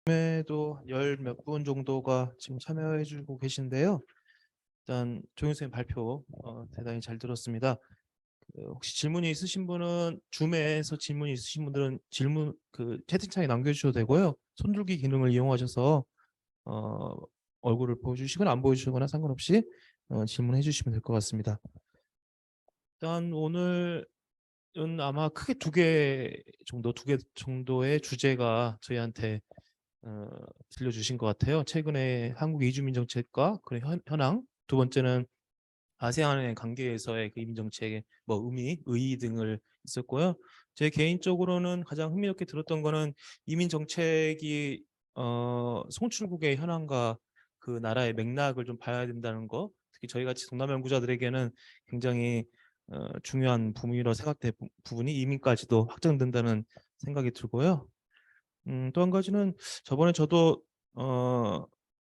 에도 열 몇 분 정도가 지금 참여해주고 계신데요. 일단 조윤 선생님 발표 대단히 잘 들었습니다. 혹시 질문이 있으신 분은 줌에서 질문이 있으신 분들은 질문 채팅창에 남겨주셔도 되고요. 손들기 기능을 이용하셔서 어, 얼굴을 보여주시거나 안 보여주시거나 상관없이 질문해 주시면 될 것 같습니다. 일단 오늘은 아마 크게 두 개 정도의 주제가 저희한테 어, 들려주신 것 같아요. 최근에 한국 이주민 정책과 그런 현황, 두 번째는 아세안의 관계에서의 그 이민 정책의 뭐 의미, 의의 등을 있었고요. 제 개인적으로는 가장 흥미롭게 들었던 거는 이민 정책이 송출국의 현황과 그 나라의 맥락을 좀 봐야 된다는 거. 특히 저희 같이 동남아 연구자들에게는 굉장히 중요한 부분이라고 생각된 부분이 이민까지도 확장된다는 생각이 들고요. 또 한 가지는 저번에 저도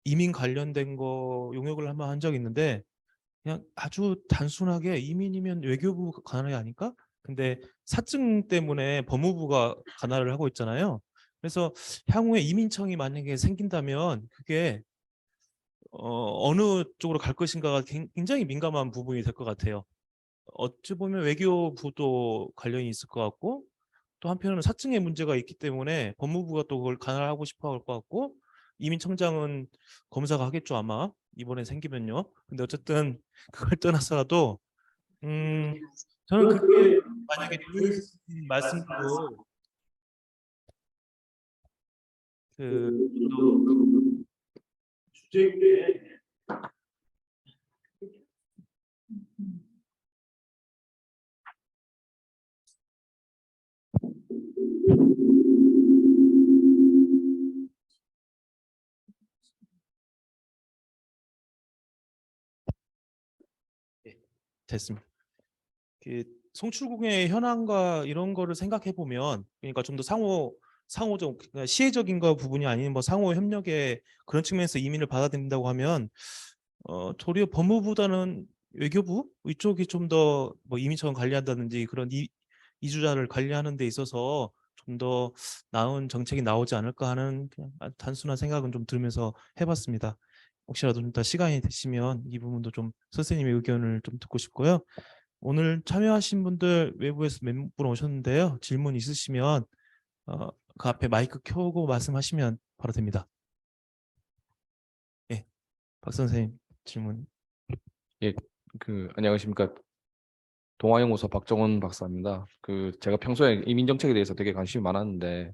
이민 관련된 거 용역을 한번 한 적이 있는데 그냥 아주 단순하게 이민이면 외교부 관할이 아닐까? 근데 사증 때문에 법무부가 관할을 하고 있잖아요. 그래서 향후에 이민청이 만약에 생긴다면 그게 어느 쪽으로 갈 것인가가 굉장히 민감한 부분이 될 것 같아요. 어찌 보면 외교부도 관련이 있을 것 같고 또 한편으로는 사증의 문제가 있기 때문에 법무부가 또 그걸 관할하고 싶어 할 것 같고 이민청장은 검사가 하겠죠 아마 이번에 생기면요. 근데 어쨌든 그걸 떠나서라도 음 저는 그게 만약에 조윤 선생님 말씀대로 그좀더 주제에 됐습니다. 그 송출국의 현황과 이런 거를 생각해 보면 그러니까 좀 더 상호적 그러니까 시혜적인 거 부분이 아닌 뭐 상호 협력의 그런 측면에서 이민을 받아들인다고 하면 도리어 법무부보다는 외교부 이쪽이 좀 더 뭐 이민청 관리한다든지 그런 이주자를 관리하는 데 있어서 좀 더 나은 정책이 나오지 않을까 하는 그냥 단순한 생각은 좀 들면서 해봤습니다. 혹시라도 좀 더 시간이 되시면 이 부분도 좀 선생님의 의견을 좀 듣고 싶고요. 오늘 참여하신 분들 외부에서 몇 분 오셨는데요. 질문 있으시면 그 앞에 마이크 켜고 말씀하시면 바로 됩니다. 예, 박 선생님 질문. 예, 안녕하십니까. 동아연구소 박정원 박사입니다. 제가 평소에 이민 정책에 대해서 되게 관심이 많았는데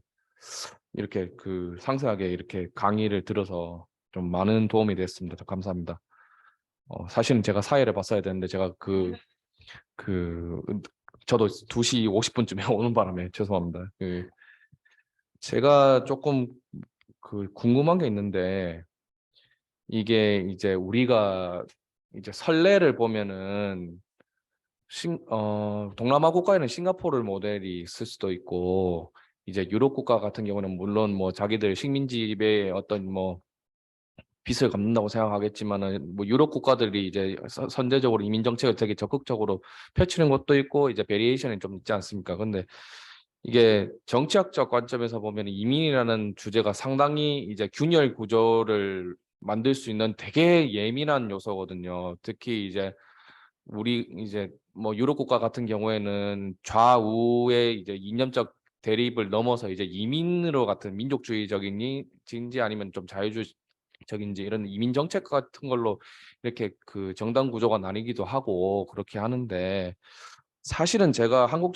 이렇게 상세하게 이렇게 강의를 들어서 좀 많은 도움이 됐습니다. 참 감사합니다. 사실은 제가 사회를 봤어야 되는데 제가 그 저도 2시 50분쯤에 오는 바람에 죄송합니다. 제가 조금 궁금한 게 있는데 이게 이제 우리가 이제 선례를 보면은 동남아 국가에는 싱가포르 모델이 있을 수도 있고 이제 유럽 국가 같은 경우는 물론 뭐 자기들 식민지배의 어떤 뭐 빚을 갚는다고 생각하겠지만은 뭐 유럽 국가들이 이제 선제적으로 이민 정책을 되게 적극적으로 펼치는 것도 있고 이제 베리에이션이 좀 있지 않습니까? 근데 이게 정치학적 관점에서 보면 이민이라는 주제가 상당히 이제 균열 구조를 만들 수 있는 되게 예민한 요소거든요. 특히 이제 우리 이제 뭐 유럽 국가 같은 경우에는 좌우의 이제 이념적 대립을 넘어서 이제 이민으로 같은 민족주의적인지 아니면 좀 자유주의적인지 이런 이민 정책 같은 걸로 이렇게 정당 구조가 나뉘기도 하고 그렇게 하는데 사실은 제가 한국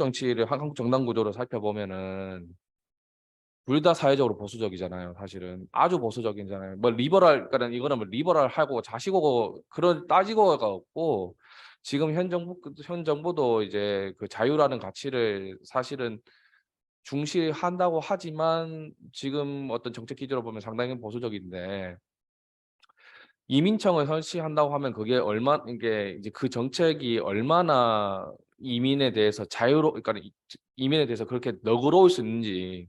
정당 구조를 살펴보면은 둘 다 사회적으로 보수적이잖아요. 사실은 아주 보수적이잖아요. 뭐 리버럴 그러니까 이거는 뭐 리버럴하고 자시고 그런 따지고가 없고 지금 현 정부도 이제 자유라는 가치를 사실은 중시한다고 하지만 지금 어떤 정책 기조로 보면 상당히 보수적인데 이민청을 설치한다고 하면 그게 이게 이제 그 정책이 얼마나 이민에 대해서 그러니까 이민에 대해서 그렇게 너그러울 수 있는지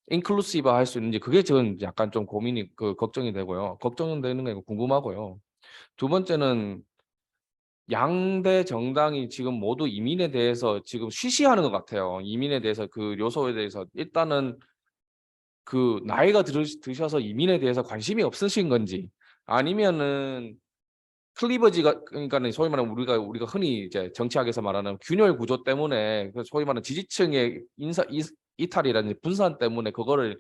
인클루시브 할 수 있는지 그게 저는 약간 좀 고민이 걱정이 되고요. 걱정되는 게 아니고 궁금하고요. 두 번째는 양대 정당이 지금 모두 이민에 대해서 지금 쉬쉬하는 것 같아요. 이민에 대해서 그 요소에 대해서 일단은 그 나이가 드셔서 이민에 대해서 관심이 없으신 건지, 아니면은 클리버지가, 그러니까는 소위 말하는 우리가 흔히 이제 정치학에서 말하는 균열 구조 때문에, 그 소위 말하는 지지층의 이탈이라든지 분산 때문에 그거를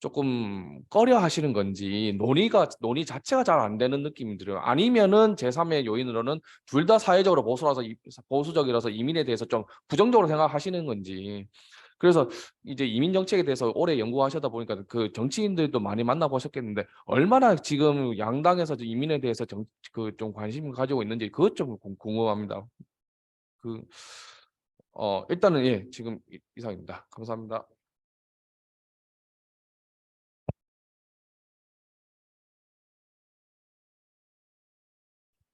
조금 꺼려 하시는 건지, 논의 자체가 잘 안 되는 느낌이 들어요. 아니면은 제3의 요인으로는 둘 다 사회적으로 보수적이라서 이민에 대해서 좀 부정적으로 생각하시는 건지. 그래서 이제 이민 정책에 대해서 오래 연구하시다 보니까 그 정치인들도 많이 만나보셨겠는데, 얼마나 지금 양당에서 이민에 대해서 그 좀 관심을 가지고 있는지 그것 좀 궁금합니다. 그 일단은 예, 지금 이상입니다. 감사합니다.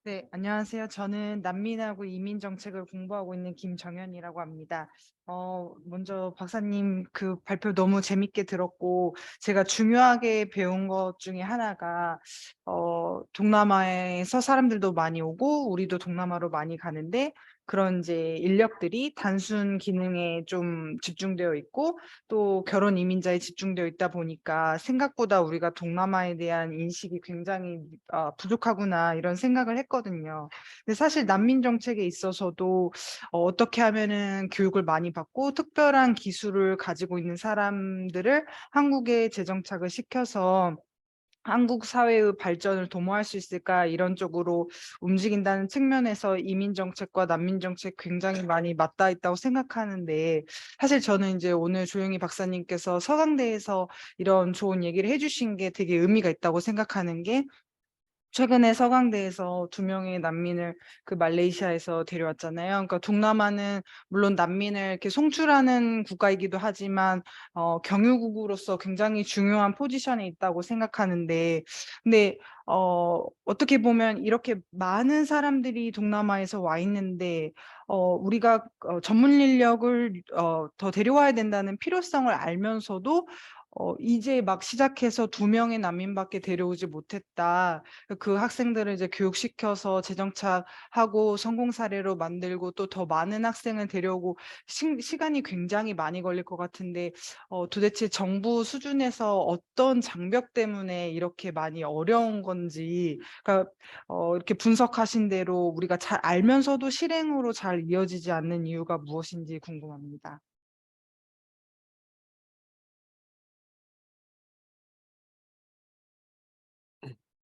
네, 안녕하세요. 저는 난민하고 이민 정책을 공부하고 있는 김정현이라고 합니다. 먼저 박사님 그 발표 너무 재밌게 들었고, 제가 중요하게 배운 것 중에 하나가, 동남아에서 사람들도 많이 오고, 우리도 동남아로 많이 가는데, 그런 이제 인력들이 단순 기능에 좀 집중되어 있고, 또 결혼 이민자에 집중되어 있다 보니까 생각보다 우리가 동남아에 대한 인식이 굉장히 부족하구나 이런 생각을 했거든요. 근데 사실 난민 정책에 있어서도 어떻게 하면은 교육을 많이 받고 특별한 기술을 가지고 있는 사람들을 한국에 재정착을 시켜서 한국 사회의 발전을 도모할 수 있을까 이런 쪽으로 움직인다는 측면에서 이민 정책과 난민 정책 굉장히 많이 맞닿아 있다고 생각하는데, 사실 저는 이제 오늘 조용희 박사님께서 서강대에서 이런 좋은 얘기를 해주신 게 되게 의미가 있다고 생각하는 게, 최근에 서강대에서 2명의 난민을 그 말레이시아에서 데려왔잖아요. 그러니까 동남아는 물론 난민을 이렇게 송출하는 국가이기도 하지만 경유국으로서 굉장히 중요한 포지션에 있다고 생각하는데, 근데 어떻게 보면 이렇게 많은 사람들이 동남아에서 와 있는데 우리가 전문 인력을 더 데려와야 된다는 필요성을 알면서도 이제 막 시작해서 2명의 난민밖에 데려오지 못했다. 그 학생들을 이제 교육시켜서 재정착하고 성공 사례로 만들고 또 더 많은 학생을 데려오고 시간이 굉장히 많이 걸릴 것 같은데, 도대체 정부 수준에서 어떤 장벽 때문에 이렇게 많이 어려운 건지, 그러니까 이렇게 분석하신 대로 우리가 잘 알면서도 실행으로 잘 이어지지 않는 이유가 무엇인지 궁금합니다.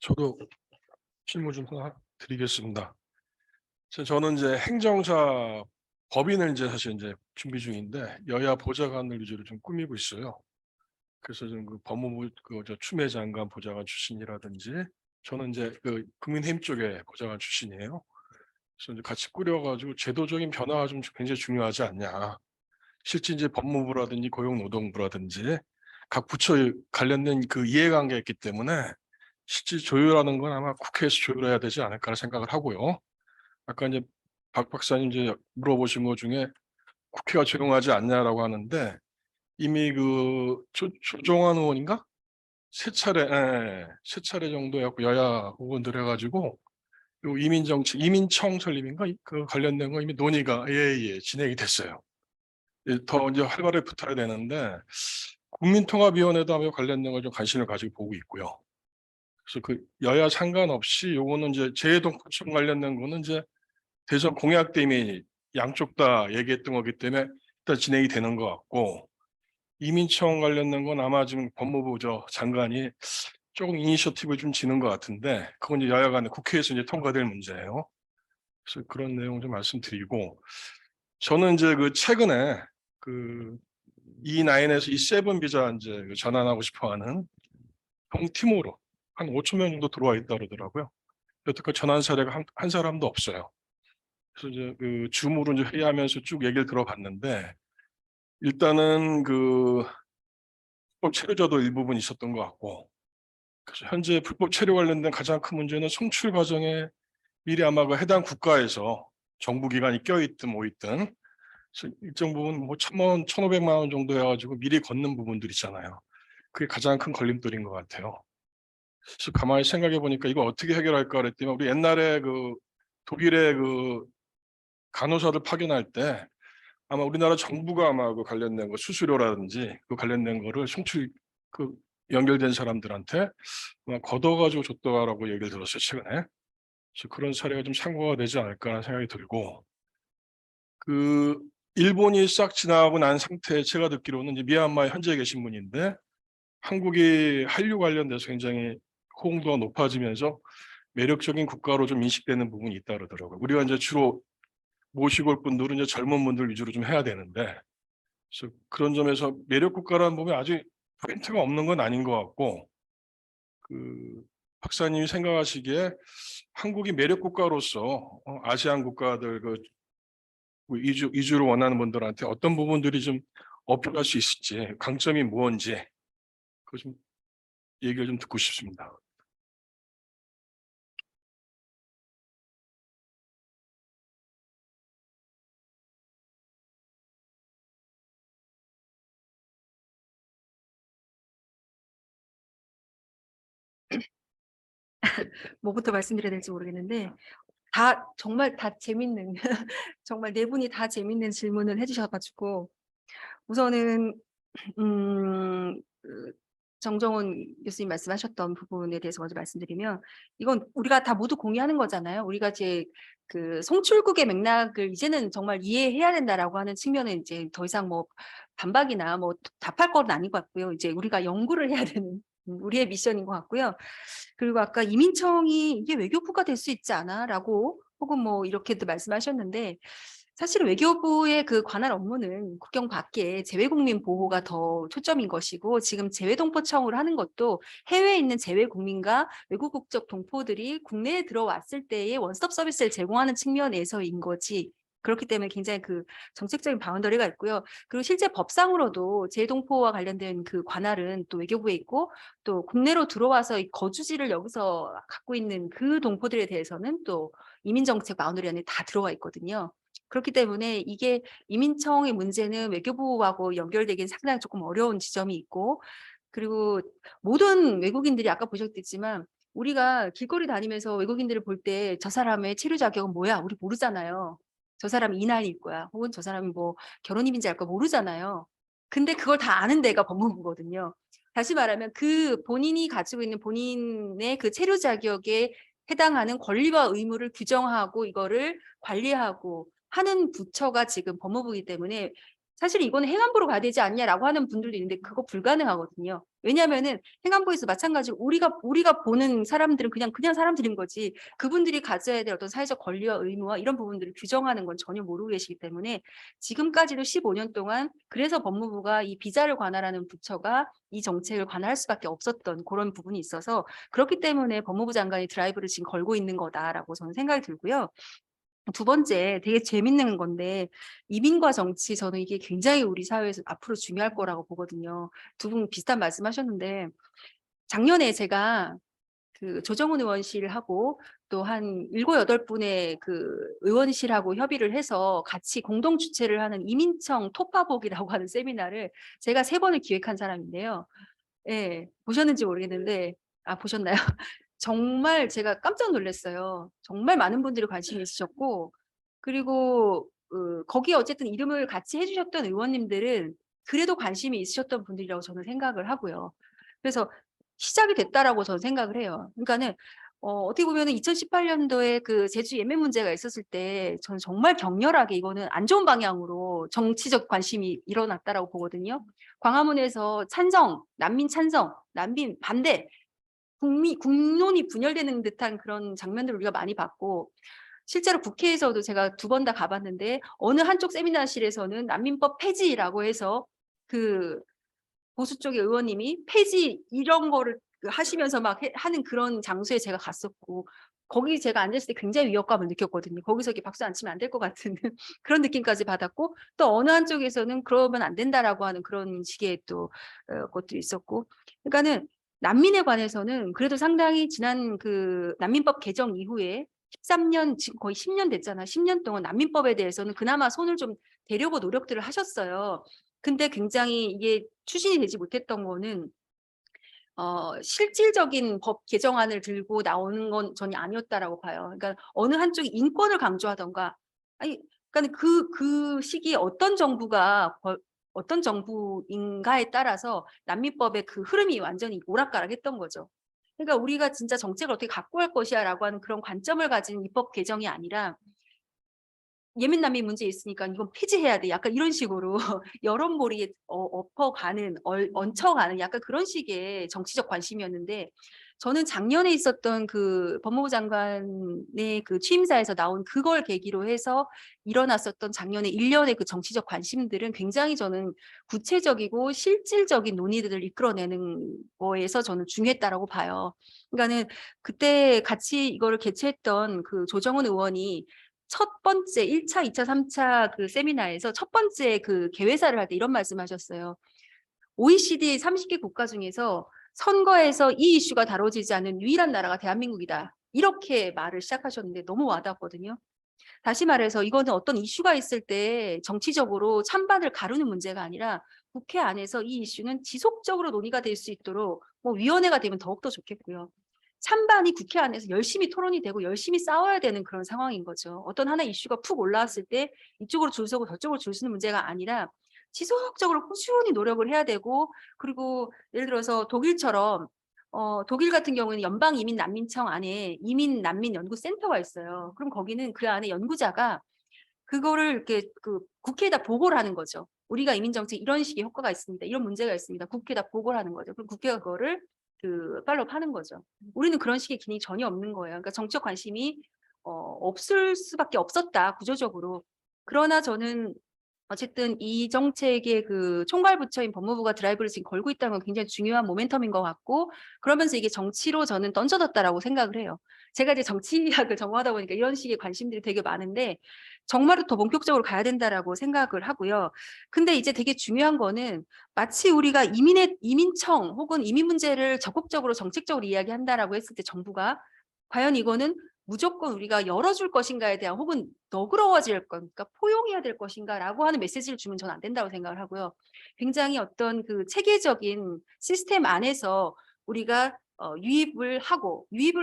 저도 질문 좀 하나 드리겠습니다. 저는 이제 행정사 법인을 이제 사실 이제 준비 중인데 여야 보좌관을 위주로 좀 꾸미고 있어요. 그래서 좀 그 법무부 저 추미애 장관 보좌관 출신이라든지, 저는 이제 그 국민의힘 쪽에 보좌관 출신이에요. 그래서 이제 같이 꾸려가지고 제도적인 변화가 좀 굉장히 중요하지 않냐. 실제 이제 법무부라든지 고용노동부라든지 각 부처에 관련된 그 이해관계가 있기 때문에 실제 조율하는 건 아마 국회에서 조율해야 되지 않을까 생각을 하고요. 아까 이제 박 박사님 이제 물어보신 것 중에 국회가 조용하지 않냐라고 하는데, 이미 그 조정환 의원인가 세 차례 정도 해갖고 여야 의원들 해가지고 요 이민정책 이민청 설립인가 그 관련된 거 이미 논의가 진행이 됐어요. 더 이제 활발하게 붙어야 되는데, 국민통합위원회도 아마 관련된 걸 좀 관심을 가지고 보고 있고요. 그래서 그 여야 상관없이 요거는 이제 재해동포청 관련된 거는 이제 대선 공약 때 이미 양쪽 다 얘기했던 거기 때문에 일단 진행이 되는 것 같고, 이민청 관련된 건 아마 지금 법무부 장관이 조금 이니셔티브를 좀 지는 것 같은데, 그건 이제 여야 간에 국회에서 이제 통과될 문제예요. 그래서 그런 내용 좀 말씀드리고, 저는 이제 그 최근에 그 E9에서 E7 비자 이제 그 전환하고 싶어하는 동티모로 한 5천 명 정도 들어와 있다 그러더라고요. 여태까지 전환 사례가 한 사람도 없어요. 그래서 이제 그 줌으로 이제 회의하면서 쭉 얘기를 들어봤는데, 일단은 그 불법 체류자도 일부분 있었던 것 같고, 그래서 현재 불법 체류 관련된 가장 큰 문제는 송출 과정에 미리 아마 그 해당 국가에서 정부 기관이 껴있든 뭐 있든, 그래서 일정 부분 뭐 1,000만 원, 1,500만 원 정도 해가지고 미리 걷는 부분들 있잖아요. 그게 가장 큰 걸림돌인 것 같아요. 그래서 가만히 생각해 보니까 이거 어떻게 해결할까 그랬더니, 우리 옛날에 그 독일의 그 간호사를 파견할 때 아마 우리나라 정부가 아마 그 관련된 거 수수료라든지 그 관련된 거를 송출 그 연결된 사람들한테 걷어가지고 줬다라고 얘기를 들었어요, 최근에. 그래서 그런 사례가 좀 참고가 되지 않을까 생각이 들고, 그 일본이 싹 지나가고 난 상태에 제가 듣기로는 이제 미얀마에 현재 계신 분인데, 한국이 한류 관련돼서 굉장히 호응도가 높아지면서 매력적인 국가로 좀 인식되는 부분이 있다 그러더라고요. 우리가 이제 주로 모시고 올 분들은 이제 젊은 분들 위주로 좀 해야 되는데, 그래서 그런 점에서 매력 국가라는 부분이 아직 포인트가 없는 건 아닌 것 같고, 그 박사님이 생각하시기에 한국이 매력 국가로서 아시안 국가들 이주를 원하는 분들한테 어떤 부분들이 좀 어필할 수 있을지, 강점이 무엇인지 그 좀 얘기를 좀 듣고 싶습니다. 뭐부터 말씀드려야 될지 모르겠는데 정말 다 재밌는 정말 네 분이 다 재밌는 질문을 해주셔가지고 우선은 정정훈 교수님 말씀하셨던 부분에 대해서 먼저 말씀드리면 이건 우리가 다 모두 공유하는 거잖아요. 우리가 이제 그 송출국의 맥락을 이제는 정말 이해해야 된다라고 하는 측면은 이제 더 이상 뭐 반박이나 뭐 답할 건 아닌 것 같고요. 이제 우리가 연구를 해야 되는 우리의 미션인 것 같고요. 그리고 아까 이민청이 이게 외교부가 될 수 있지 않아라고 혹은 뭐 이렇게도 말씀하셨는데 사실 외교부의 그 관할 업무는 국경 밖에 재외국민 보호가 더 초점인 것이고 지금 재외동포청을 하는 것도 해외에 있는 재외국민과 외국 국적 동포들이 국내에 들어왔을 때의 원스톱 서비스를 제공하는 측면에서인 거지. 그렇기 때문에 굉장히 그 정책적인 바운더리가 있고요. 그리고 실제 법상으로도 재외동포와 관련된 그 관할은 또 외교부에 있고 또 국내로 들어와서 이 거주지를 여기서 갖고 있는 그 동포들에 대해서는 또 이민정책 바운더리 안에 다 들어가 있거든요. 그렇기 때문에 이게 이민청의 문제는 외교부하고 연결되기는 상당히 조금 어려운 지점이 있고 그리고 모든 외국인들이 아까 보셨겠지만 우리가 길거리 다니면서 외국인들을 볼 때 저 사람의 체류 자격은 뭐야? 우리 모르잖아요. 저 사람이 이난일 거야. 혹은 저 사람이 뭐 결혼 이민자일 거 모르잖아요. 근데 그걸 다 아는 데가 법무부거든요. 다시 말하면 그 본인이 가지고 있는 본인의 그 체류 자격에 해당하는 권리와 의무를 규정하고 이거를 관리하고 하는 부처가 지금 법무부이기 때문에 사실 이거는 행안부로 가야 되지 않냐라고 하는 분들도 있는데 그거 불가능하거든요. 왜냐하면은 행안부에서 마찬가지로 우리가 보는 사람들은 그냥 사람들인 거지 그분들이 가져야 될 어떤 사회적 권리와 의무와 이런 부분들을 규정하는 건 전혀 모르고 계시기 때문에 지금까지도 15년 동안 그래서 법무부가 이 비자를 관할하는 부처가 이 정책을 관할할 수밖에 없었던 그런 부분이 있어서 그렇기 때문에 법무부 장관이 드라이브를 지금 걸고 있는 거다라고 저는 생각이 들고요. 두 번째 되게 재밌는 건데 이민과 정치 저는 이게 굉장히 우리 사회에서 앞으로 중요할 거라고 보거든요. 두 분 비슷한 말씀하셨는데 작년에 제가 그 조정훈 의원실하고 또 한 7, 8분의 그 의원실하고 협의를 해서 같이 공동 주최를 하는 이민청 토파보기라고 하는 세미나를 제가 3번을 기획한 사람인데요. 예, 보셨는지 모르겠는데 보셨나요? 정말 제가 깜짝 놀랐어요. 정말 많은 분들이 관심이 있으셨고 그리고 거기에 어쨌든 이름을 같이 해주셨던 의원님들은 그래도 관심이 있으셨던 분들이라고 저는 생각을 하고요. 그래서 시작이 됐다라고 저는 생각을 해요. 그러니까는 어떻게 보면은 2018년도에 그 제주 예매 문제가 있었을 때 저는 정말 격렬하게 이거는 안 좋은 방향으로 정치적 관심이 일어났다라고 보거든요. 광화문에서 난민 찬성, 난민 반대, 국론이 분열되는 듯한 그런 장면들을 우리가 많이 봤고 실제로 국회에서도 제가 2번 다 가봤는데 어느 한쪽 세미나실에서는 난민법 폐지라고 해서 그 보수 쪽의 의원님이 폐지 이런 거를 하시면서 막 하는 그런 장소에 제가 갔었고 거기 제가 앉았을 때 굉장히 위협감을 느꼈거든요. 거기서 이렇게 박수 안 치면 안 될 것 같은 그런 느낌까지 받았고 또 어느 한쪽에서는 그러면 안 된다라고 하는 그런 식의 또 것도 있었고 그러니까는 난민에 관해서는 그래도 상당히 지난 그 난민법 개정 이후에 13년 지금 거의 10년 됐잖아요. 10년 동안 난민법에 대해서는 그나마 손을 좀 대려고 노력들을 하셨어요. 근데 굉장히 이게 추진이 되지 못했던 거는 실질적인 법 개정안을 들고 나오는 건 전혀 아니었다라고 봐요. 그러니까 어느 한쪽이 인권을 강조하던가, 아니, 그러니까 그 시기에 어떤 정부가 어떤 정부인가에 따라서 난민법의 그 흐름이 완전히 오락가락했던 거죠. 그러니까 우리가 진짜 정책을 어떻게 갖고 갈 것이야라고 하는 그런 관점을 가진 입법 개정이 아니라 예멘 난민 문제 있으니까 이건 폐지해야 돼. 약간 이런 식으로 여론몰이에 엎어가는, 얹혀가는 약간 그런 식의 정치적 관심이었는데 저는 작년에 있었던 그 법무부 장관의 그 취임사에서 나온 그걸 계기로 해서 일어났었던 작년에 1년의 그 정치적 관심들은 굉장히 저는 구체적이고 실질적인 논의들을 이끌어내는 거에서 저는 중요했다라고 봐요. 그러니까는 그때 같이 이거를 개최했던 그 조정훈 의원이 첫 번째 1차, 2차, 3차 그 세미나에서 첫 번째 그 개회사를 할 때 이런 말씀하셨어요. OECD 30개 국가 중에서 선거에서 이 이슈가 다뤄지지 않는 유일한 나라가 대한민국이다. 이렇게 말을 시작하셨는데 너무 와닿았거든요. 다시 말해서 이거는 어떤 이슈가 있을 때 정치적으로 찬반을 가르는 문제가 아니라 국회 안에서 이 이슈는 지속적으로 논의가 될 수 있도록 뭐 위원회가 되면 더욱더 좋겠고요. 찬반이 국회 안에서 열심히 토론이 되고 열심히 싸워야 되는 그런 상황인 거죠. 어떤 하나의 이슈가 푹 올라왔을 때 이쪽으로 줄 서고 저쪽으로 줄 서는 문제가 아니라 지속적으로 꾸준히 노력을 해야 되고 그리고 예를 들어서 독일처럼 독일 같은 경우에는 연방 이민 난민청 안에 이민 난민 연구 센터가 있어요. 그럼 거기는 그 안에 연구자가 그거를 이렇게 그 국회에다 보고를 하는 거죠. 우리가 이민 정책 이런 식의 효과가 있습니다. 이런 문제가 있습니다. 국회에다 보고를 하는 거죠. 그럼 국회가 그거를 그 팔로우 하는 거죠. 우리는 그런 식의 기능이 전혀 없는 거예요. 그러니까 정치적 관심이 없을 수밖에 없었다 구조적으로. 그러나 저는 어쨌든 이 정책의 그 총괄 부처인 법무부가 드라이브를 지금 걸고 있다는 건 굉장히 중요한 모멘텀인 것 같고 그러면서 이게 정치로 저는 던져졌다라고 생각을 해요. 제가 이제 정치학을 전공하다 보니까 이런 식의 관심들이 되게 많은데 정말로 더 본격적으로 가야 된다라고 생각을 하고요. 근데 이제 되게 중요한 거는 마치 우리가 이민청 혹은 이민 문제를 적극적으로 정책적으로 이야기한다라고 했을 때 정부가 과연 이거는 무조건 우리가 열어줄 것인가에 대한 혹은 너그러워질 겁니까? 포용해야 될 것인가라고 하는 메시지를 주면 저는 안 된다고 생각을 하고요. 굉장히 어떤 그 체계적인 시스템 안에서 우리가 유입을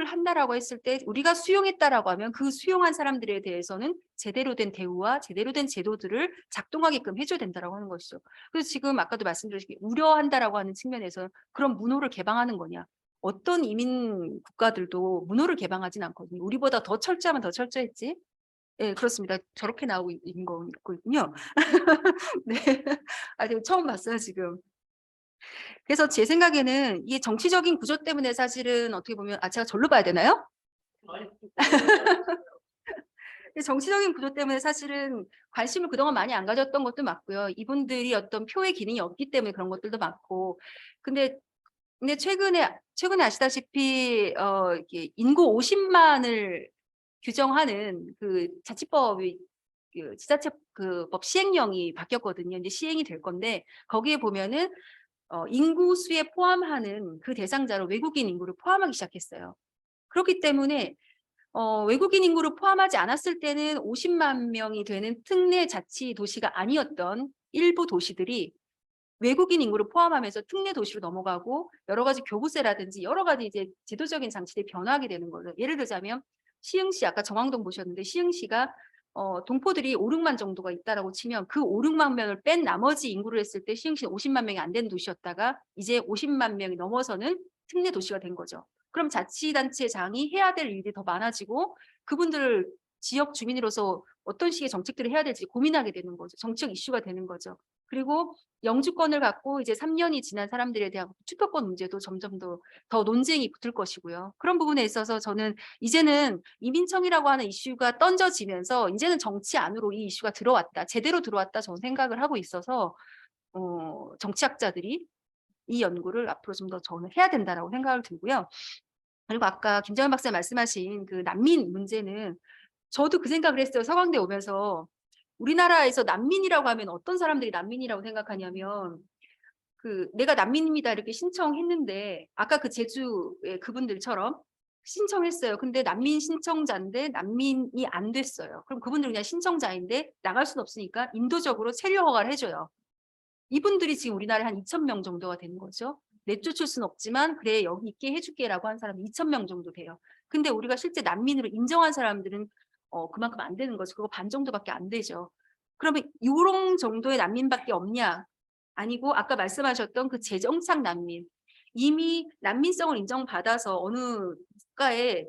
한다라고 했을 때 우리가 수용했다라고 하면 그 수용한 사람들에 대해서는 제대로 된 대우와 제대로 된 제도들을 작동하게끔 해줘야 된다라고 하는 것이죠. 그래서 지금 아까도 말씀드렸듯이 우려한다라고 하는 측면에서 그런 문호를 개방하는 거냐. 어떤 이민 국가들도 문호를 개방하진 않거든요. 우리보다 더 철저하면 더 철저했지. 네, 그렇습니다. 저렇게 나오고 있는 거군요. 네, 지금 처음 봤어요 지금. 그래서 제 생각에는 이게 정치적인 구조 때문에 사실은 어떻게 보면 제가 절로 봐야 되나요? 정치적인 구조 때문에 사실은 관심을 그동안 많이 안 가졌던 것도 맞고요. 이분들이 어떤 표의 기능이 없기 때문에 그런 것들도 많고. 근데 최근에 아시다시피 이게 인구 50만을 규정하는 그 자치법이 그 지자체 그 법 시행령이 바뀌었거든요. 이제 시행이 될 건데 거기에 보면은 인구수에 포함하는 그 대상자로 외국인 인구를 포함하기 시작했어요. 그렇기 때문에 외국인 인구를 포함하지 않았을 때는 50만 명이 되는 특례 자치 도시가 아니었던 일부 도시들이 외국인 인구를 포함하면서 특례 도시로 넘어가고 여러 가지 교부세라든지 여러 가지 이제 제도적인 장치들이 변화하게 되는 거죠. 예를 들자면 시흥시 아까 정왕동 보셨는데 시흥시가 동포들이 5, 6만 정도가 있다라고 치면 그 5, 6만 명을 뺀 나머지 인구를 했을 때 시흥시는 50만 명이 안 되는 도시였다가 이제 50만 명이 넘어서는 특례 도시가 된 거죠. 그럼 자치단체장이 해야 될 일이 더 많아지고 그분들을 지역 주민으로서 어떤 식의 정책들을 해야 될지 고민하게 되는 거죠. 정책 이슈가 되는 거죠. 그리고 영주권을 갖고 이제 3년이 지난 사람들에 대한 투표권 문제도 점점 더 논쟁이 붙을 것이고요. 그런 부분에 있어서 저는 이제는 이민청이라고 하는 이슈가 던져지면서 이제는 정치 안으로 이 이슈가 들어왔다. 제대로 들어왔다 저는 생각을 하고 있어서 정치학자들이 이 연구를 앞으로 좀 더 저는 해야 된다라고 생각을 들고요. 그리고 아까 김정현 박사 말씀하신 그 난민 문제는 저도 그 생각을 했어요. 서강대 오면서 우리나라에서 난민이라고 하면 어떤 사람들이 난민이라고 생각하냐면 그 내가 난민입니다 이렇게 신청했는데 아까 그 제주의 그분들처럼 신청했어요. 근데 난민 신청자인데 난민이 안 됐어요. 그럼 그분들은 그냥 신청자인데 나갈 수는 없으니까 인도적으로 체류 허가를 해줘요. 이분들이 지금 우리나라에 한 2,000명 정도가 되는 거죠. 내쫓을 수는 없지만 그래 여기 있게 해줄게라고 한 사람이 2,000명 정도 돼요. 근데 우리가 실제 난민으로 인정한 사람들은 그만큼 안 되는 거죠. 그거 반 정도밖에 안 되죠. 그러면 이런 정도의 난민밖에 없냐? 아니고 아까 말씀하셨던 그 재정착 난민, 이미 난민성을 인정받아서 어느 국가에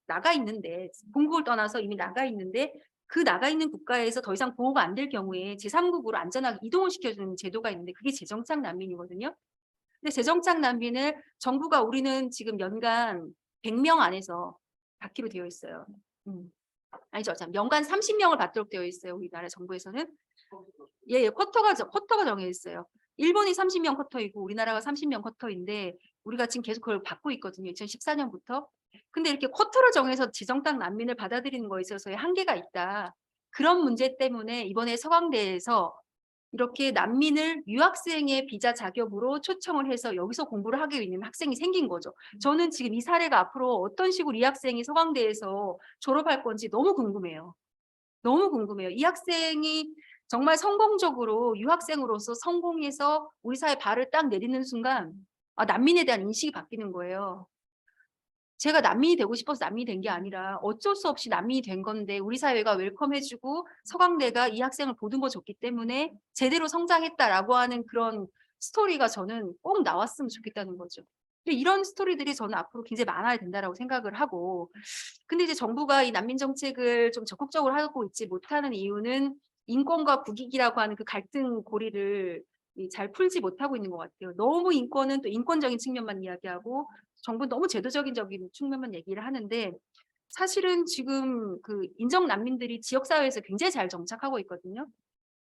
나가 있는데, 본국을 떠나서 이미 나가 있는데 그 나가 있는 국가에서 더 이상 보호가 안 될 경우에 제3국으로 안전하게 이동을 시켜주는 제도가 있는데 그게 재정착 난민이거든요. 근데 재정착 난민을 정부가 우리는 지금 연간 100명 안에서 받기로 되어 있어요. 아니죠. 자, 연간 30명을 받도록 되어 있어요. 우리나라 정부에서는. 예, 쿼터가 정해 있어요. 일본이 30명 쿼터이고 우리나라가 30명 쿼터인데 우리가 지금 계속 그걸 받고 있거든요. 2014년부터. 근데 이렇게 쿼터를 정해서 지정당 난민을 받아들이는 거에 있어서의 한계가 있다. 그런 문제 때문에 이번에 서강대에서 이렇게 난민을 유학생의 비자 자격으로 초청을 해서 여기서 공부를 하게 있는 학생이 생긴 거죠. 저는 지금 이 사례가 앞으로 어떤 식으로 이 학생이 서강대에서 졸업할 건지 너무 궁금해요. 너무 궁금해요. 이 학생이 정말 성공적으로 유학생으로서 성공해서 우리 사회에 발을 딱 내딛는 순간 난민에 대한 인식이 바뀌는 거예요. 제가 난민이 되고 싶어서 난민이 된 게 아니라 어쩔 수 없이 난민이 된 건데 우리 사회가 웰컴해주고 서강대가 이 학생을 보듬어 줬기 때문에 제대로 성장했다라고 하는 그런 스토리가 저는 꼭 나왔으면 좋겠다는 거죠. 근데 이런 스토리들이 저는 앞으로 굉장히 많아야 된다라고 생각을 하고, 근데 이제 정부가 이 난민 정책을 좀 적극적으로 하고 있지 못하는 이유는 인권과 국익이라고 하는 그 갈등 고리를 잘 풀지 못하고 있는 것 같아요. 너무 인권은 또 인권적인 측면만 이야기하고 정부는 너무 제도적인 측면만 얘기를 하는데 사실은 지금 그 인정 난민들이 지역사회에서 굉장히 잘 정착하고 있거든요.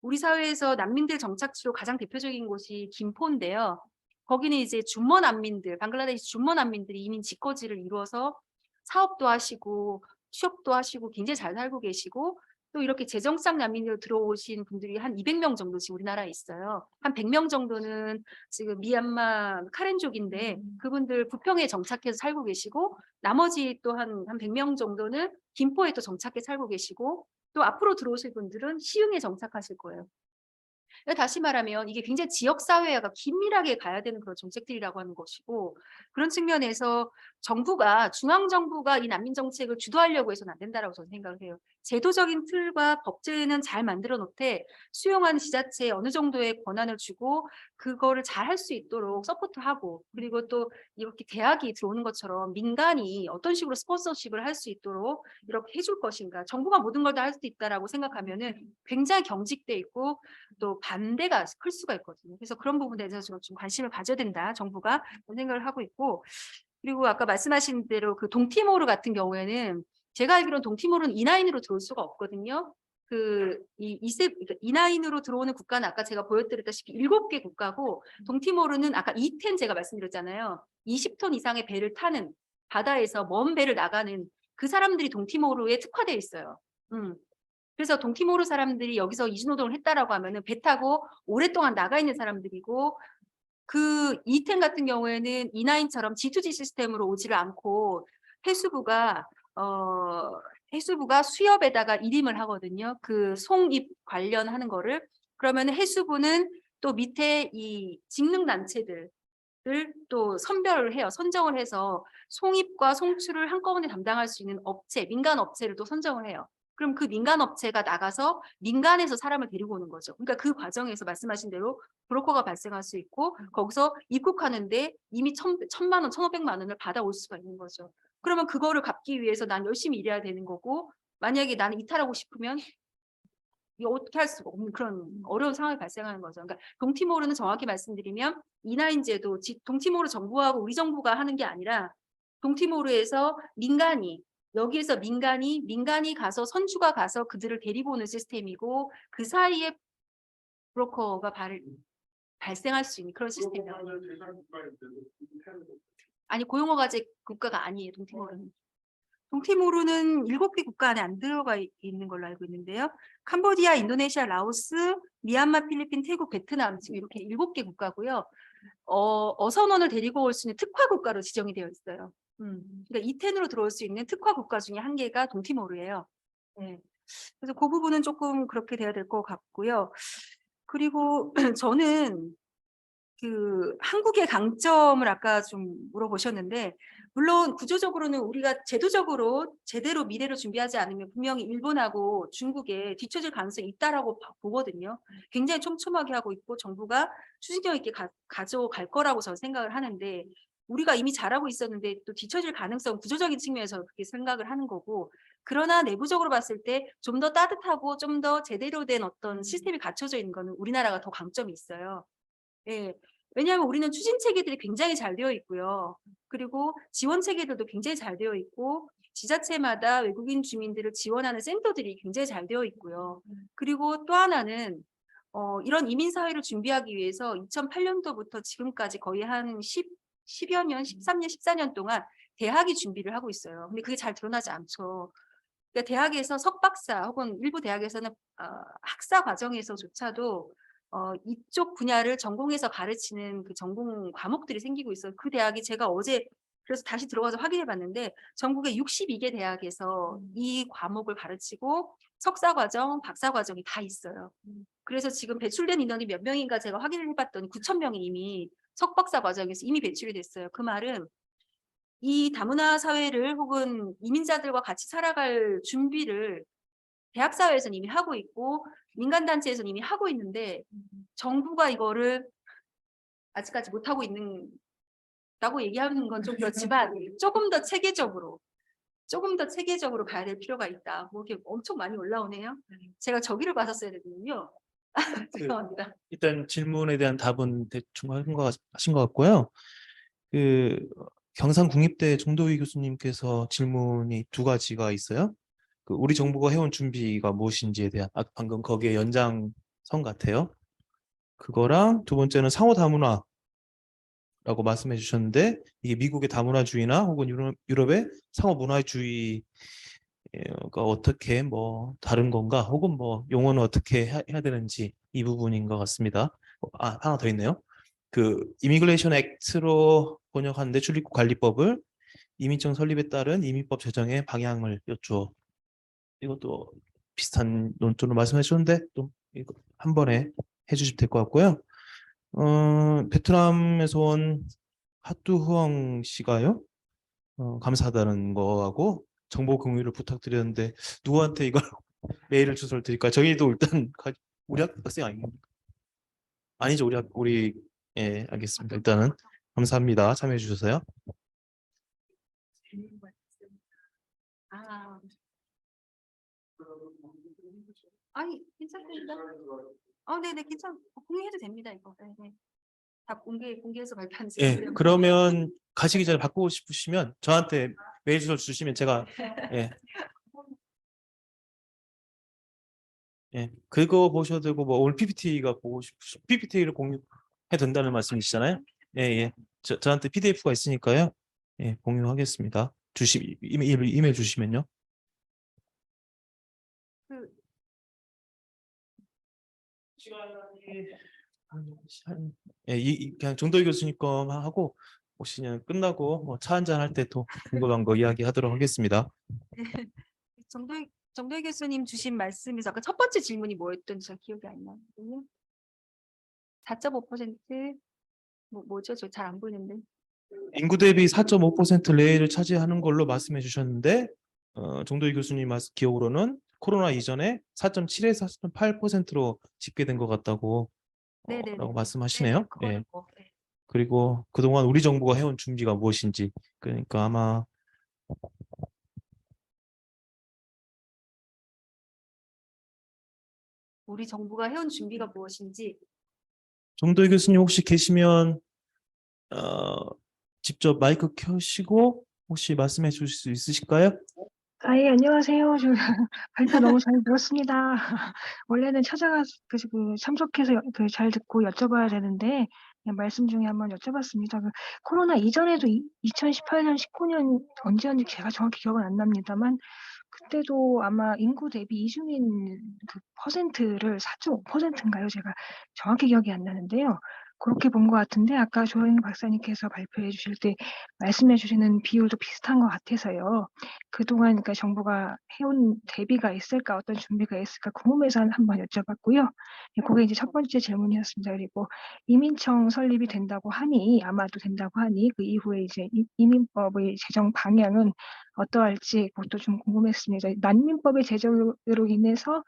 우리 사회에서 난민들 정착지로 가장 대표적인 곳이 김포인데요. 거기는 이제 준머 난민들, 방글라데시 준머 난민들이 이민 직거지를 이루어서 사업도 하시고 취업도 하시고 굉장히 잘 살고 계시고 또 이렇게 재정착 난민으로 들어오신 분들이 한 200명 정도 지금 우리나라에 있어요. 한 100명 정도는 지금 미얀마 카렌족인데 그분들 부평에 정착해서 살고 계시고 나머지 또 한 100명 정도는 김포에 또 정착해 살고 계시고 또 앞으로 들어오실 분들은 시흥에 정착하실 거예요. 그러니까 다시 말하면 이게 굉장히 지역사회가 긴밀하게 가야 되는 그런 정책들이라고 하는 것이고, 그런 측면에서 중앙정부가 이 난민 정책을 주도하려고 해서는 안 된다라고 저는 생각을 해요. 제도적인 틀과 법제는 잘 만들어 놓되 수용하는 지자체에 어느 정도의 권한을 주고 그거를 잘 할 수 있도록 서포트하고, 그리고 또 이렇게 대학이 들어오는 것처럼 민간이 어떤 식으로 스폰서십을 할 수 있도록 이렇게 해줄 것인가. 정부가 모든 걸 다 할 수 있다라고 생각하면은 굉장히 경직돼 있고 또 반대가 클 수가 있거든요. 그래서 그런 부분에 대해서 좀 관심을 가져야 된다, 정부가 그런 생각을 하고 있고, 그리고 아까 말씀하신 대로 그 동티모르 같은 경우에는 제가 알기로는 동티모르는 E9으로 들어올 수가 없거든요. 그러니까 E9으로 들어오는 국가는 아까 제가 보여드렸다시피 7개 국가고, 동티모르는 아까 E10 제가 말씀드렸잖아요. 20톤 이상의 배를 타는, 바다에서 먼 배를 나가는 그 사람들이 동티모르에 특화되어 있어요. 그래서 동티모르 사람들이 여기서 이주노동을 했다라고 하면은 배 타고 오랫동안 나가 있는 사람들이고, 그 E10 같은 경우에는 E9처럼 G2G 시스템으로 오지를 않고 해수부가 수협에다가 일임을 하거든요. 그 송입 관련하는 거를. 그러면 해수부는 또 밑에 이 직능단체들을 또 선별을 해요. 선정을 해서 송입과 송출을 한꺼번에 담당할 수 있는 업체, 민간 업체를 또 선정을 해요. 그럼 그 민간 업체가 나가서 민간에서 사람을 데리고 오는 거죠. 그러니까 그 과정에서 말씀하신 대로 브로커가 발생할 수 있고 거기서 입국하는데 이미 1,000만 원, 1,500만 원을 받아올 수가 있는 거죠. 그러면 그거를 갚기 위해서 난 열심히 일해야 되는 거고, 만약에 나는 이탈하고 싶으면 이거 어떻게 할 수가 없는 그런 어려운 상황이 발생하는 거죠. 그러니까 동티모르는 정확히 말씀드리면 E9 제도, 동티모르 정부하고 우리 정부가 하는 게 아니라 동티모르에서 여기에서 민간이 가서 선주가 가서 그들을 데리고 오는 시스템이고, 그 사이에 브로커가 발생할 수 있는 그런 시스템이에요. 아니, 고용허가제 국가가 아니에요. 동티모르는 7개 국가 안에 안 들어가 있는 걸로 알고 있는데요. 캄보디아, 인도네시아, 라오스, 미얀마, 필리핀, 태국, 베트남 지금 이렇게 7개 국가고요. 어선원을 데리고 올 수 있는 특화 국가로 지정이 되어 있어요. 그러니까 E10으로 들어올 수 있는 특화 국가 중에 한 개가 동티모르예요. 네. 그래서 그 부분은 조금 그렇게 돼야 될 것 같고요. 그리고 저는 그 한국의 강점을 아까 좀 물어보셨는데, 물론 구조적으로는 우리가 제도적으로 제대로 미래를 준비하지 않으면 분명히 일본하고 중국에 뒤처질 가능성이 있다라고 보거든요. 굉장히 촘촘하게 하고 있고 정부가 추진력 있게 가져갈 거라고 저는 생각을 하는데, 우리가 이미 잘하고 있었는데 또 뒤처질 가능성, 구조적인 측면에서 그렇게 생각을 하는 거고, 그러나 내부적으로 봤을 때 좀 더 따뜻하고 좀 더 제대로 된 어떤 시스템이 갖춰져 있는 거는 우리나라가 더 강점이 있어요. 예. 왜냐하면 우리는 추진 체계들이 굉장히 잘 되어 있고요. 그리고 지원 체계들도 굉장히 잘 되어 있고, 지자체마다 외국인 주민들을 지원하는 센터들이 굉장히 잘 되어 있고요. 그리고 또 하나는 이런 이민 사회를 준비하기 위해서 2008년도부터 지금까지 거의 한 10여 년, 13년, 14년 동안 대학이 준비를 하고 있어요. 근데 그게 잘 드러나지 않죠. 그러니까 대학에서 석박사 혹은 일부 대학에서는 학사 과정에서조차도 이쪽 분야를 전공해서 가르치는 그 전공 과목들이 생기고 있어요. 그 대학이 제가 어제 그래서 다시 들어가서 확인해 봤는데 전국의 62개 대학에서 이 과목을 가르치고 석사 과정, 박사 과정이 다 있어요. 그래서 지금 배출된 인원이 몇 명인가 제가 확인을 해봤더니 9,000명이 이미 석박사 과정에서 이미 배출이 됐어요. 그 말은 이 다문화 사회를 혹은 이민자들과 같이 살아갈 준비를 대학 사회에서는 이미 하고 있고 민간단체에서는 이미 하고 있는데 정부가 이거를 아직까지 못하고 있는다고 얘기하는 건 좀 그렇지만 조금 더 체계적으로 가야 될 필요가 있다. 뭐 이렇게 엄청 많이 올라오네요. 제가 저기를 봤었어야 되거든요. 죄송합니다. 일단 질문에 대한 답은 대충 하신 것 같고요. 그 경상국립대 정도희 교수님께서 질문이 두 가지가 있어요. 그 우리 정부가 해온 준비가 무엇인지에 대한 방금 거기에 연장선 같아요. 그거랑 두 번째는 상호 다문화라고 말씀해 주셨는데 이게 미국의 다문화주의나 혹은 유럽의 상호 문화주의가 어떻게 뭐 다른 건가 혹은 뭐 용어는 어떻게 해야 되는지 이 부분인 것 같습니다. 하나 더 있네요. 그 이미그레이션 액트로 번역하는데 출입국 관리법을 이민청 설립에 따른 이민법 제정의 방향을 여쭈어 이것도 비슷한 논조로 말씀해 주셨는데 또 이거 한 번에 해주시면 될 것 같고요. 베트남에서 온 핫뚜후엉 씨가요. 감사하다는 거하고 정보 공유를 부탁드렸는데 누구한테 이걸 메일 주소를 드릴까요? 저희도 일단 우리 학생 아닙니까? 아니죠. 우리 예, 알겠습니다. 일단은 감사합니다. 참여해 주셔서요. 아니 괜찮습니다. 네네 괜찮. 공유해도 됩니다 이거. 네네. 다 공개해서 발표한 예, 지금. 그러면 가시기 전에 바꾸고 싶으시면 저한테 메일 주소를 주시면 제가 그거 보셔도 되고 뭐 오늘 PPT가 보고 싶으시면 PPT를 공유해 된다는 말씀이시잖아요. 예. 저한테 PDF가 있으니까요. 예, 공유하겠습니다. 이메일 주시면요. 그냥 정도희 교수님 거 하고 혹시 그냥 끝나고 뭐 차 한잔 할 때 또 궁금한 거 이야기하도록 하겠습니다. 정도희 교수님 주신 말씀에서 아까 첫 번째 질문이 뭐였던지 잘 기억이 안 나거든요. 4.5% 뭐죠? 저 잘 안 보이는데. 인구 대비 4.5% 내외를 차지하는 걸로 말씀해 주셨는데 정도희 교수님 기억으로는 코로나 이전에 4.7에서 4.8%로 집계된 것 같다고 네네네. 라고 말씀하시네요. 그거는 예. 뭐, 네. 그리고 그동안 우리 정부가 해온 준비가 무엇인지 그러니까 아마 우리 정부가 해온 준비가 무엇인지. 정도희 교수님 혹시 계시면 직접 마이크 켜시고 혹시 말씀해 주실 수 있으실까요? 예, 안녕하세요. 발표 너무 잘 들었습니다. 원래는 찾아가서 참석해서 잘 듣고 여쭤봐야 되는데 그냥 말씀 중에 한번 여쭤봤습니다. 코로나 이전에도 2018년, 19년 언제였는지 제가 정확히 기억은 안 납니다만 그때도 아마 인구 대비 이주민 그 퍼센트를 4.5%인가요? 제가 정확히 기억이 안 나는데요. 그렇게 본 것 같은데 아까 조은희 박사님께서 발표해 주실 때 말씀해 주시는 비율도 비슷한 것 같아서요. 그동안 그러니까 정부가 해온 대비가 있을까 어떤 준비가 있을까 궁금해서 한번 여쭤봤고요. 예 그게 이제 첫 번째 질문이었습니다. 그리고 이민청 설립이 된다고 하니 아마도 된다고 하니 그 이후에 이제 이민법의 제정 방향은 어떠할지 그것도 좀 궁금했습니다. 난민법의 제정으로 인해서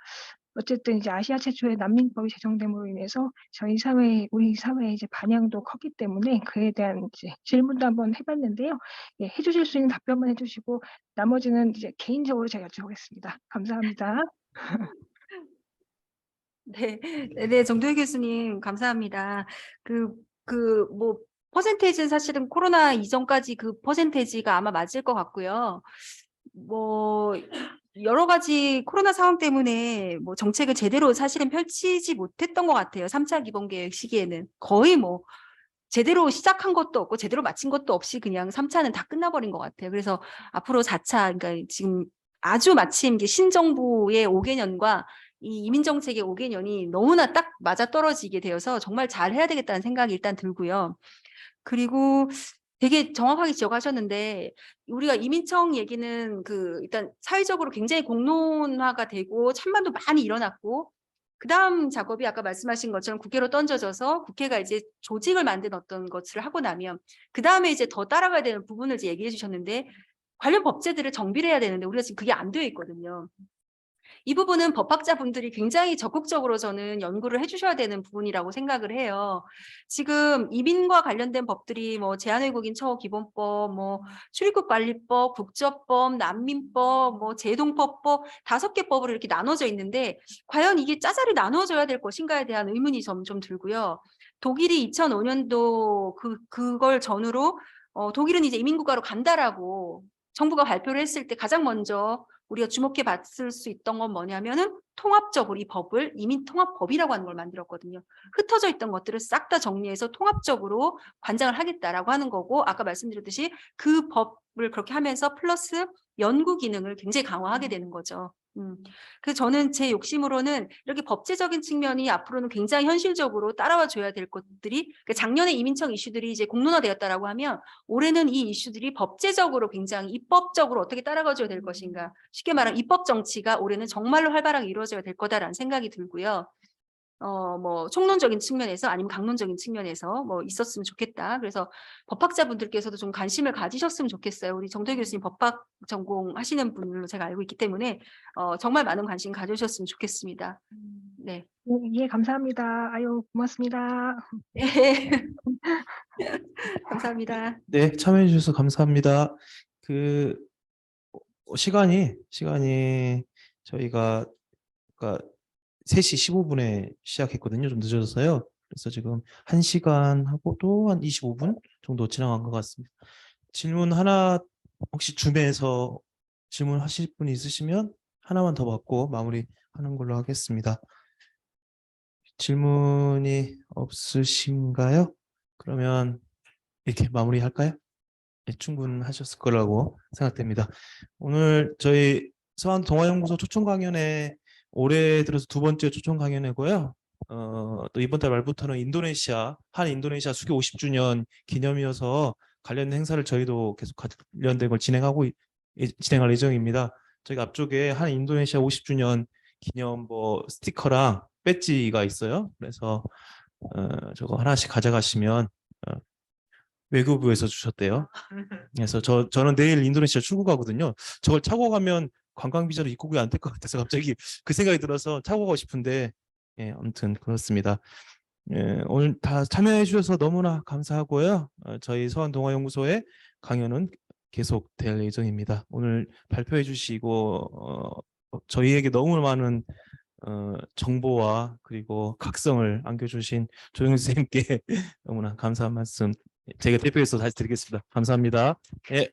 어쨌든 이제 아시아 최초의 난민법이 제정됨으로 인해서 저희 사회에 우리 사회의 이제 반향도 컸기 때문에 그에 대한 이제 질문도 한번 해 봤는데요. 예 해 주실 수 있는 답변만 해 주시고 나머지는 이제 개인적으로 제가 여쭤보겠습니다. 감사합니다. 네. 네, 정도희 교수님 감사합니다. 뭐 퍼센테이지는 사실은 코로나 이전까지 그 퍼센테이지가 아마 맞을 것 같고요. 뭐 여러 가지 코로나 상황 때문에 뭐 정책을 제대로 사실은 펼치지 못했던 것 같아요. 3차 기본계획 시기에는 거의 뭐 제대로 시작한 것도 없고 제대로 마친 것도 없이 그냥 3차는 다 끝나버린 것 같아요. 그래서 앞으로 4차, 그러니까 지금 아주 마침 이게 신정부의 5개년과 이 이민정책의 5개년이 너무나 딱 맞아떨어지게 되어서 정말 잘 해야 되겠다는 생각이 일단 들고요. 그리고 되게 정확하게 지적하셨는데 우리가 이민청 얘기는 일단 사회적으로 굉장히 공론화가 되고 찬반도 많이 일어났고 그다음 작업이 아까 말씀하신 것처럼 국회로 던져져서 국회가 이제 조직을 만든 어떤 것을 하고 나면 그다음에 이제 더 따라가야 되는 부분을 이제 얘기해 주셨는데 관련 법제들을 정비를 해야 되는데 우리가 지금 그게 안 되어 있거든요. 이 부분은 법학자분들이 굉장히 적극적으로 저는 연구를 해주셔야 되는 부분이라고 생각을 해요. 지금 이민과 관련된 법들이 뭐 제한외국인 처우기본법, 뭐 출입국관리법, 국적법, 난민법, 뭐 제동법법 5개 법으로 이렇게 나눠져 있는데 과연 이게 짜잘이 나눠져야 될 것인가에 대한 의문이 좀 들고요. 독일이 2005년도 그걸 전후로 독일은 이제 이민국가로 간다라고 정부가 발표를 했을 때 가장 먼저 우리가 주목해 봤을 수 있던 건 뭐냐면은 통합적으로 이 법을 이민통합법이라고 하는 걸 만들었거든요. 흩어져 있던 것들을 싹 다 정리해서 통합적으로 관장을 하겠다라고 하는 거고 아까 말씀드렸듯이 그 법을 그렇게 하면서 플러스 연구 기능을 굉장히 강화하게 되는 거죠. 그래서 저는 제 욕심으로는 이렇게 법제적인 측면이 앞으로는 굉장히 현실적으로 따라와 줘야 될 것들이 그러니까 작년에 이민청 이슈들이 이제 공론화되었다라고 하면 올해는 이 이슈들이 법제적으로 굉장히 입법적으로 어떻게 따라가 줘야 될 것인가. 쉽게 말하면 입법 정치가 올해는 정말로 활발하게 이루어져야 될 거다라는 생각이 들고요. 뭐 총론적인 측면에서 아니면 강론적인 측면에서 뭐 있었으면 좋겠다. 그래서 법학자분들께서도 좀 관심을 가지셨으면 좋겠어요. 우리 정도희 교수님 법학 전공하시는 분으로 제가 알고 있기 때문에 정말 많은 관심 가져주셨으면 좋겠습니다. 네. 예 감사합니다. 아유 고맙습니다. 네. 감사합니다. 네, 참여해 주셔서 감사합니다. 시간이 저희가 그러니까 3시 15분에 시작했거든요. 좀 늦어져서요. 그래서 지금 1시간 하고 또 한 25분 정도 지나간 것 같습니다. 질문 하나 혹시 줌에서 질문하실 분 있으시면 하나만 더 받고 마무리하는 걸로 하겠습니다. 질문이 없으신가요? 그러면 이렇게 마무리할까요? 네, 충분하셨을 거라고 생각됩니다. 오늘 저희 서한동아연구소 초청 강연회 올해 들어서 2번째 초청 강연회고요. 또 이번 달 말부터는 한 인도네시아 수교 50주년 기념이어서 관련 행사를 저희도 계속 관련된 걸 진행할 예정입니다. 저희가 앞쪽에 한 인도네시아 50주년 기념 뭐 스티커랑 배지가 있어요. 그래서 저거 하나씩 가져가시면 외교부에서 주셨대요. 그래서 저는 내일 인도네시아 출국하거든요. 저걸 차고 가면 관광 비자로 입국이 안 될 것 같아서 갑자기 그 생각이 들어서 차고 가고 싶은데 예, 아무튼 그렇습니다. 예, 오늘 다 참여해 주셔서 너무나 감사하고요. 저희 서한동아연구소의 강연은 계속될 예정입니다. 오늘 발표해 주시고 저희에게 너무 많은 정보와 그리고 각성을 안겨주신 조영수 선생님께 너무나 감사한 말씀 제가 대표해서 다시 드리겠습니다. 감사합니다. 예.